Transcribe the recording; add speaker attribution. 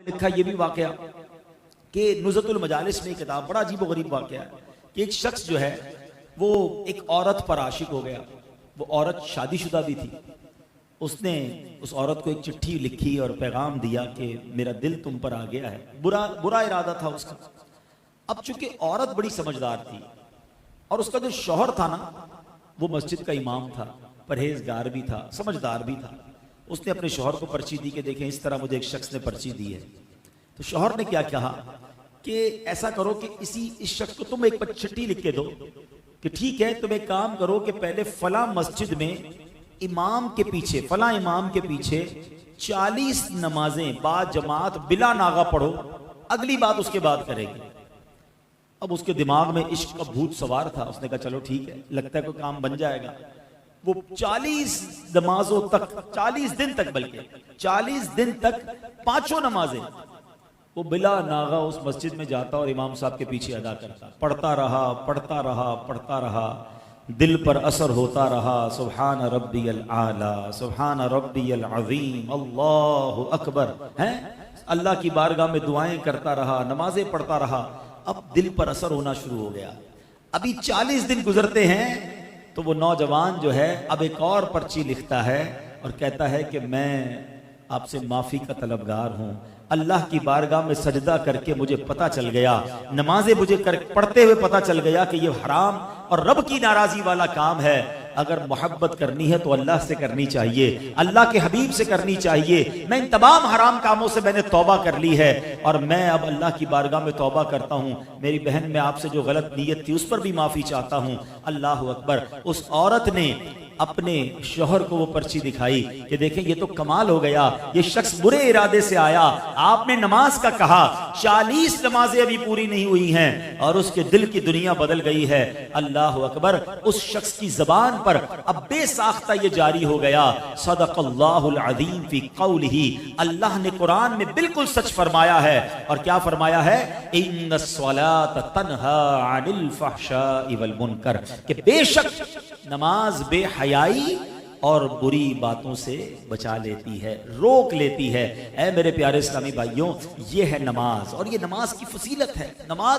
Speaker 1: लिखा ये भी वाकया कि नुज़तुल मजालिस में किताब, बड़ा अजीब व गरीब वाकया है कि एक शख्स जो है वो एक औरत पर आशिक हो गया। वो औरत शादीशुदा भी थी। उसने उस औरत को एक चिट्ठी लिखी और पैगाम दिया कि मेरा दिल तुम पर आ गया है। बुरा इरादा था उसका। अब चूंकि औरत बड़ी समझदार थी और उसका जो शौहर था ना वो मस्जिद का इमाम था, परहेजगार भी था, समझदार भी था। उसने अपने शौहर को पर्ची दी कि देखें इस तरह मुझे एक शख्स ने पर्ची दी है। तो शौहर ने क्या कहा कि ऐसा करो कि इस शख्स को तुम एक चिट्ठी लिख के दो कि ठीक है तुम एक काम करो कि पहले फला मस्जिद में इमाम के पीछे, फला इमाम के पीछे 40 नमाजें बाद जमात बिला नागा पढ़ो, अगली बात उसके बाद करेंगे। अब उसके दिमाग में इश्क का भूत सवार था। उसने कहा चलो ठीक है, लगता है कोई काम बन जाएगा। वो 40 नमाजों तक, 40 दिन तक, बल्कि 40 दिन तक पांचों नमाजें वो बिला नागा उस मस्जिद में जाता और इमाम साहब के पीछे अदा करता। पढ़ता रहा, पढ़ता रहा, पढ़ता रहा, दिल पर असर होता रहा। सुभान रब्बियल आला, सुभान रब्बियल अज़ीम, अल्लाहु अकबर, हैं अल्लाह की बारगाह में दुआएं करता रहा, नमाजें पढ़ता रहा। अब दिल पर असर होना शुरू हो गया। अभी 40 दिन गुजरते हैं तो वो नौजवान जो है अब एक और पर्ची लिखता है और कहता है कि मैं आपसे माफी का तलबगार हूं। अल्लाह की बारगाह में सजदा करके मुझे पता चल गया, नमाजें मुझे पढ़ते हुए पता चल गया कि ये हराम और रब की नाराजी वाला काम है। अगर मोहब्बत करनी है तो अल्लाह से करनी चाहिए, अल्लाह के हबीब से करनी चाहिए। मैं इन तमाम हराम कामों से मैंने तौबा कर ली है और मैं अब अल्लाह की बारगाह में तौबा करता हूँ। मेरी बहन, मैं आपसे जो गलत नीयत थी उस पर भी माफी चाहता हूँ। अल्लाह अकबर। उस औरत ने अपने शौहर को वो पर्ची दिखाई कि देखें ये तो कमाल हो गया, ये शख्स बुरे इरादे से आया, आपने नमाज का कहा, 40 नमाजें अभी पूरी नहीं हुई हैं और उसके दिल की दुनिया बदल गई है। अल्लाह अकबर। उस शख्स की जबान पर अब बेसाख्ता ये जारी हो गया, सदक़ल्लाहुल अज़ीम फी क़ौलिही, अल्लाह ने कुरान में बिल्कुल सच फरमाया है। और क्या फरमाया है? इन्नस्सलात तन्हा अनिल फ़हशाइ वल मुनकर, कि बेशक नमाज बेहयाई और बुरी बातों से बचा लेती है, रोक लेती है। ऐ मेरे प्यारे इस्लामी भाइयों, ये है नमाज और ये नमाज की फजीलत है। नमाज